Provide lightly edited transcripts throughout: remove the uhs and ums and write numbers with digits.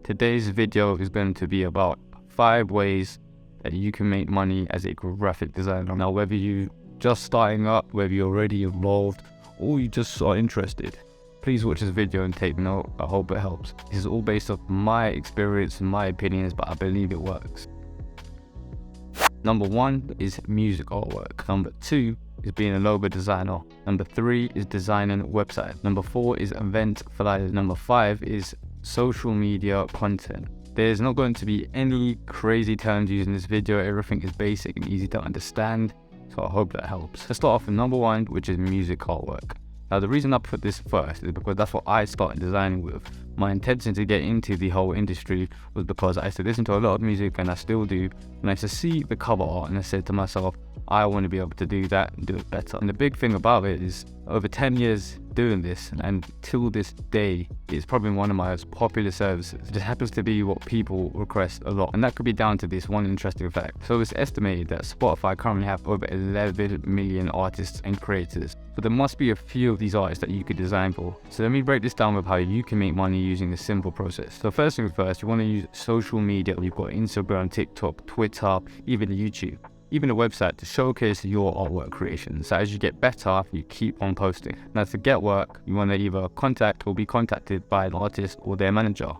Today's video is going to be about 5 ways that you can make money as a graphic designer. Now, whether you just starting up, whether you're already involved, or you just are interested, please watch this video and take note. I hope it helps. This is all based off my experience and my opinions, but I believe it works. Number 1 is music artwork. Number 2 is being a logo designer. Number 3 is designing websites. Number 4 is event flyers. Number 5 is social media content. There's not going to be any crazy terms used in this video. Everything is basic and easy to understand, so I hope that helps. Let's start off with number 1, which is music artwork. Now, the reason I put this first is because that's what I started designing with. My intention to get into the whole industry was because I used to listen to a lot of music, and I still do, and I used to see the cover art and I said to myself, I want to be able to do that and do it better. And the big thing about it is over 10 years doing this, and till this day, it's probably one of my most popular services. It just happens to be what people request a lot, and that could be down to this one interesting fact. So it's estimated that Spotify currently have over 11 million artists and creators. But there must be a few of these artists that you could design for. So let me break this down with how you can make money using this simple process. So first thing first, you want to use social media. You've got Instagram, TikTok, Twitter, even YouTube, even a website to showcase your artwork creation. So as you get better, you keep on posting. Now, to get work, you want to either contact or be contacted by an artist or their manager.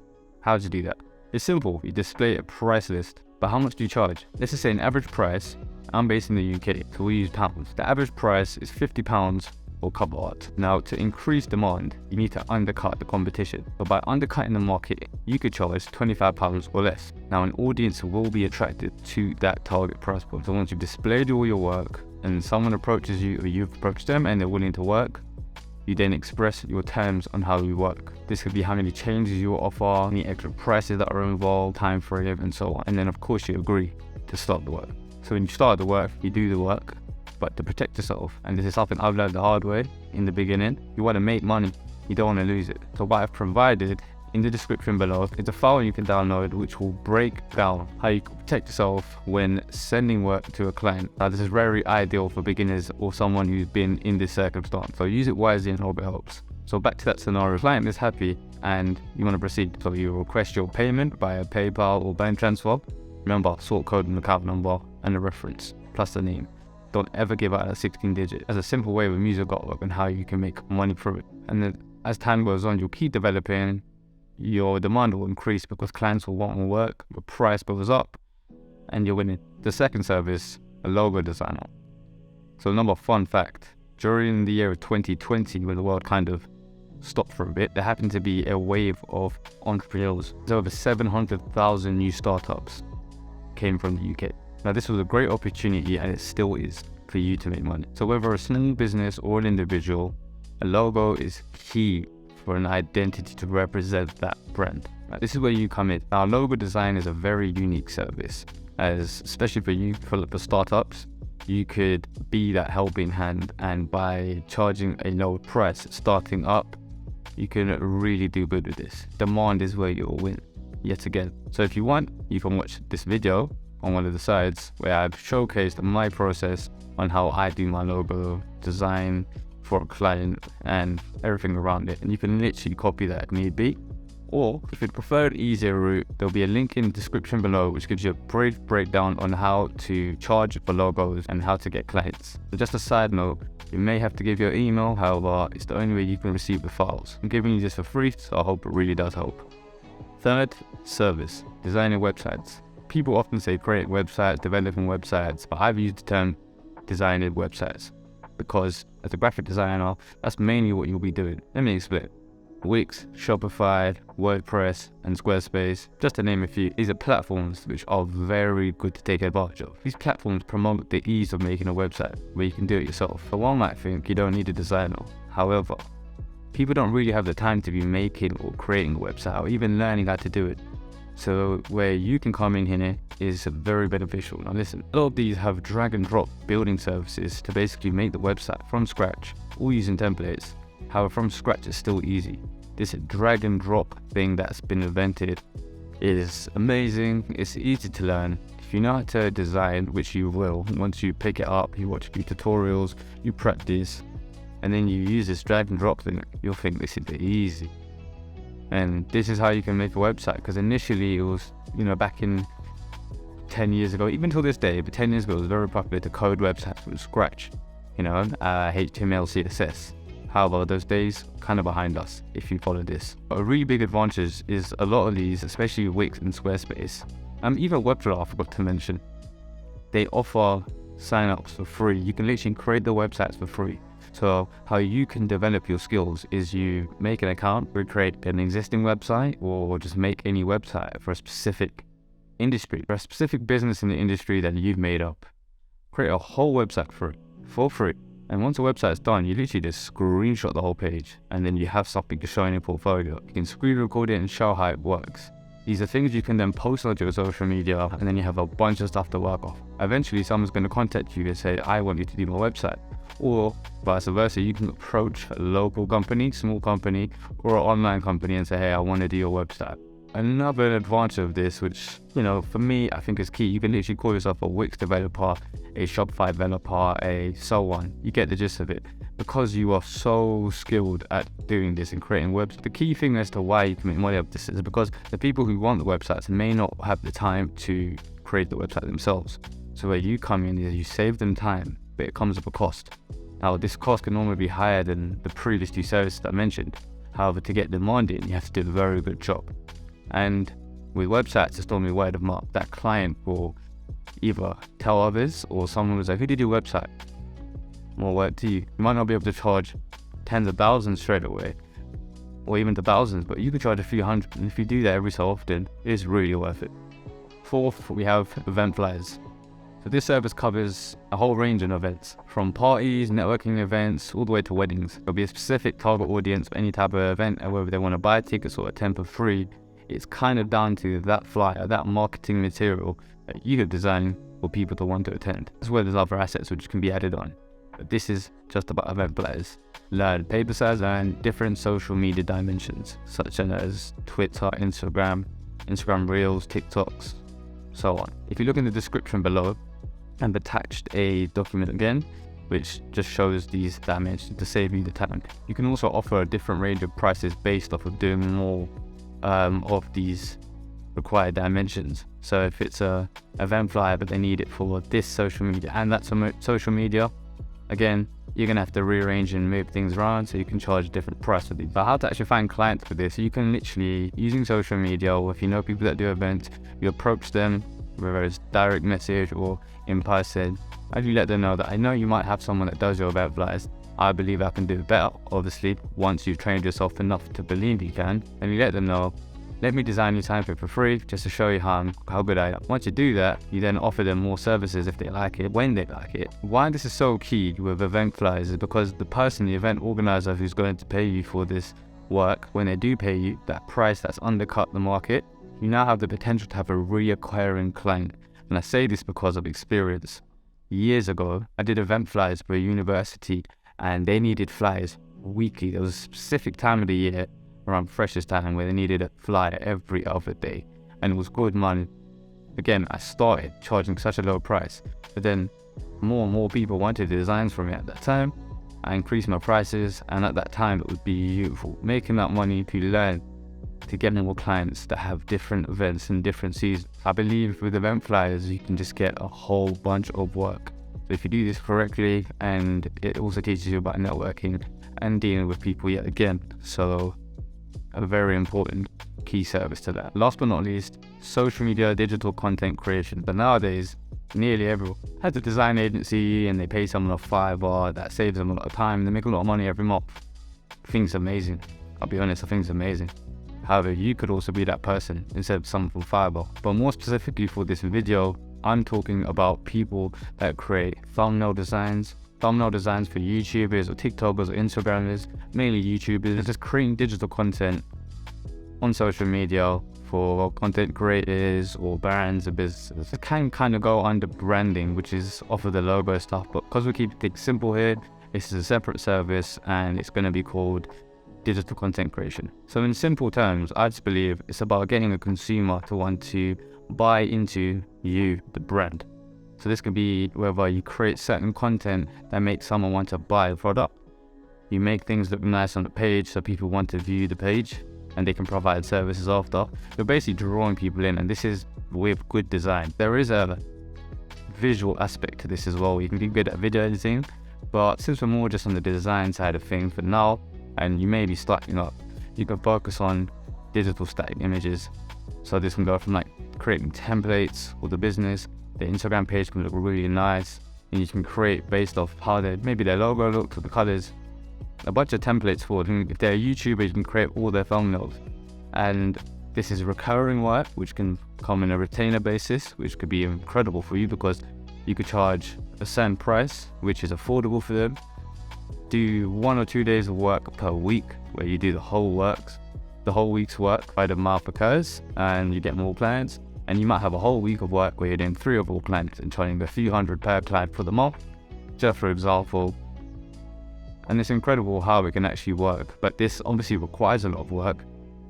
How do you do that? It's simple. You display a price list. But how much do you charge? Let's just say an average price. I'm based in the UK, so we use pounds. The average price is £50 for cover art. Now, to increase demand, you need to undercut the competition. But by undercutting the market, you could charge £25 or less. Now, an audience will be attracted to that target price point. So once you've displayed all your work and someone approaches you, or you've approached them and they're willing to work, you then express your terms on how you work. This could be how many changes you offer, any extra prices that are involved, time frame, and so on. And then of course you agree to start the work. So when you start the work, you do the work, but to protect yourself, and this is something I've learned the hard way in the beginning, you want to make money, you don't want to lose it. So what I've provided in the description below is a file you can download which will break down how you can protect yourself when sending work to a client. Now, this is very ideal for beginners or someone who's been in this circumstance. So use it wisely and hope it helps. So back to that scenario, client is happy and you want to proceed. So you request your payment via PayPal or bank transfer. Remember, sort code and account number and the reference plus the name. Don't ever give out a 16-digit. As a simple way with music artwork and how you can make money through it. And then as time goes on, you'll keep developing. Your demand will increase because clients will want more work, your price goes up, and you're winning. The second service, a logo designer. So another fun fact, during the year of 2020, when the world kind of stopped for a bit, there happened to be a wave of entrepreneurs. There's over 700,000 new startups came from the UK. Now, this was a great opportunity, and it still is, for you to make money. So whether a small business or an individual, a logo is key for an identity to represent that brand. Now, this is where you come in. Now, logo design is a very unique service, as especially for you, for startups, you could be that helping hand, and by charging a low price starting up, you can really do good with this. Demand is where you'll win, yet again. So if you want, you can watch this video on one of the sides where I've showcased my process on how I do my logo design for a client and everything around it, and you can literally copy that if need be. Or if you'd prefer an easier route, there'll be a link in the description below which gives you a brief breakdown on how to charge for logos and how to get clients. So just a side note, you may have to give your email, however it's the only way you can receive the files. I'm giving you this for free, so I hope it really does help. Third, service, designing websites. People often say create websites, developing websites, but I've used the term designing websites because as a graphic designer, that's mainly what you'll be doing. Let me explain. Wix, Shopify, WordPress, and Squarespace, just to name a few, these are platforms which are very good to take advantage of. These platforms promote the ease of making a website where you can do it yourself. For one might think you don't need a designer. However, people don't really have the time to be making or creating a website or even learning how to do it. So where you can come in here is very beneficial. Now listen, a lot of these have drag and drop building services to basically make the website from scratch, all using templates. However, from scratch is still easy. This drag and drop thing that's been invented is amazing. It's easy to learn. If you know how to design, which you will, once you pick it up, you watch a few tutorials, you practice, and then you use this drag and drop thing, you'll think this is easy. And this is how you can make a website, because initially it was, back in 10 years ago, even till this day, but 10 years ago it was very popular to code websites from scratch, HTML, CSS. However, those days kind of behind us if you follow this. A really big advantage is a lot of these, especially Wix and Squarespace, even Webflow I forgot to mention, they offer signups for free. You can literally create the websites for free. So how you can develop your skills is you make an account, recreate an existing website, or just make any website for a specific industry, for a specific business in the industry that you've made up. Create a whole website for free. And once the website's done, you literally just screenshot the whole page, and then you have something to show in your portfolio. You can screen record it and show how it works. These are things you can then post onto your social media, and then you have a bunch of stuff to work off. Eventually, someone's going to contact you and say, I want you to do my website. Or vice versa, you can approach a local company, small company, or an online company and say, hey, I want to do your website. Another advantage of this, which, for me, I think is key, you can literally call yourself a Wix developer, a Shopify developer, a so on. You get the gist of it. Because you are so skilled at doing this and creating websites, the key thing as to why you can make money of this is because the people who want the websites may not have the time to create the website themselves. So where you come in is you save them time, but it comes at a cost. Now, this cost can normally be higher than the previous two services that I mentioned. However, to get demand in, you have to do a very good job. And with websites, it's normally word of mouth. That client will either tell others, or someone will say, who did your website? More work to you. You might not be able to charge tens of thousands straight away, or even to thousands, but you can charge a few hundred. And if you do that every so often, it's really worth it. Fourth, we have event flyers. So this service covers a whole range of events, from parties, networking events, all the way to weddings. There'll be a specific target audience for any type of event, and whether they want to buy tickets or attend for free, it's kind of down to that flyer, that marketing material that you have designed for people to want to attend, as well as other assets which can be added on. But this is just about event flyers. Learn paper size and different social media dimensions, such as Twitter, Instagram Reels, TikToks, so on. If you look in the description below, I've attached a document again, which just shows these dimensions to save you the time. You can also offer a different range of prices based off of doing more of these required dimensions. So if it's a event flyer but they need it for this social media and that social media, again, you're gonna have to rearrange and move things around so you can charge a different price for these. But how to actually find clients for this, you can literally, using social media, or if you know people that do events, you approach them, whether it's direct message or in person, and you let them know that I know you might have someone that does your event flyers. I believe I can do it better, obviously, once you've trained yourself enough to believe you can. And you let them know, let me design your template for free, just to show you how good I am. Once you do that, you then offer them more services if they like it, when they like it. Why this is so key with event flyers is because the person, the event organizer who's going to pay you for this work, when they do pay you, that price that's undercut the market, you now have the potential to have a reoccurring client. And I say this because of experience. Years ago, I did event flyers for a university, and they needed flyers weekly. There was a specific time of the year around Freshers' time where they needed a flyer every other day, and it was good money. Again, I started charging such a low price, but then more and more people wanted the designs from me at that time. I increased my prices, and at that time it would be beautiful. Making that money to learn to get more clients that have different events and different seasons. I believe with event flyers, you can just get a whole bunch of work. So if you do this correctly, and it also teaches you about networking and dealing with people yet again. So a very important key service to that. Last but not least, social media, digital content creation. But nowadays, nearly everyone has a design agency and they pay someone a $5, that saves them a lot of time. They make a lot of money every month. I think it's amazing. I'll be honest, I think it's amazing. However, you could also be that person instead of someone from $5. But more specifically for this video, I'm talking about people that create thumbnail designs for YouTubers or TikTokers or Instagrammers, mainly YouTubers, just creating digital content on social media for content creators or brands or businesses. It can kind of go under branding, which is off of the logo stuff, but because we keep things simple here, this is a separate service and it's going to be called digital content creation. So in simple terms, I just believe it's about getting a consumer to want to buy into you, the brand. So this could be whether you create certain content that makes someone want to buy a product. You make things look nice on the page so people want to view the page. and they can provide services after. You're basically drawing people in, and this is with good design. There is a visual aspect to this as well. You can be good at video editing, but since we're more just on the design side of things for now, and you may be starting up, you can focus on digital static images. So this can go from like creating templates for the business. The Instagram page can look really nice, and you can create based off how maybe their logo looks or the colors. A bunch of templates for them. If they're a YouTuber, you can create all their thumbnails. And this is recurring work, which can come in a retainer basis, which could be incredible for you because you could charge a certain price, which is affordable for them. Do 1 or 2 days of work per week, where you do the whole week's work by the mouth occurs, and you get more clients. And you might have a whole week of work where you're doing 3 or 4 clients and charging a few hundred per client for the month, just for example. And it's incredible how it can actually work. But this obviously requires a lot of work,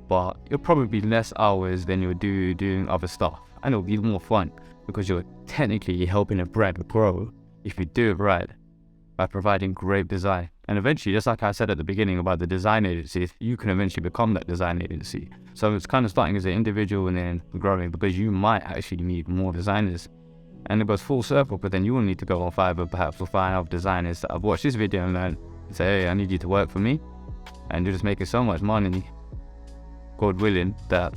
but it'll probably be less hours than you'll do doing other stuff. And it'll be more fun because you're technically helping a brand grow if you do it right by providing great design. And eventually, just like I said at the beginning about the design agency, you can eventually become that design agency. So it's kind of starting as an individual and then growing, because you might actually need more designers. And it goes full circle, but then you will need to go on Fiverr perhaps or find out designers that have watched this video and learn and say, hey, I need you to work for me. And you're just making so much money, God willing, that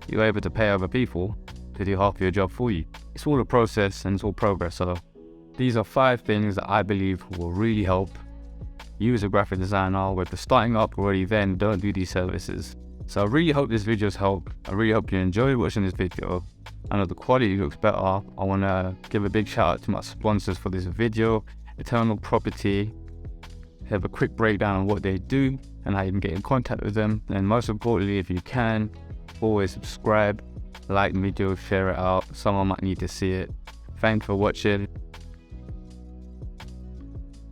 you're able to pay other people to do half your job for you. It's all a process and it's all progress. So these are 5 things that I believe will really help you as a graphic designer, whether starting up already, then don't do these services. So I really hope this video's helped. I really hope you enjoyed watching this video. I know the quality looks better. I want to give a big shout out to my sponsors for this video, Eternal Property. Have a quick breakdown on what they do and how you can get in contact with them. And most importantly, if you can, always subscribe, like the video, share it out. Someone might need to see it. Thanks for watching.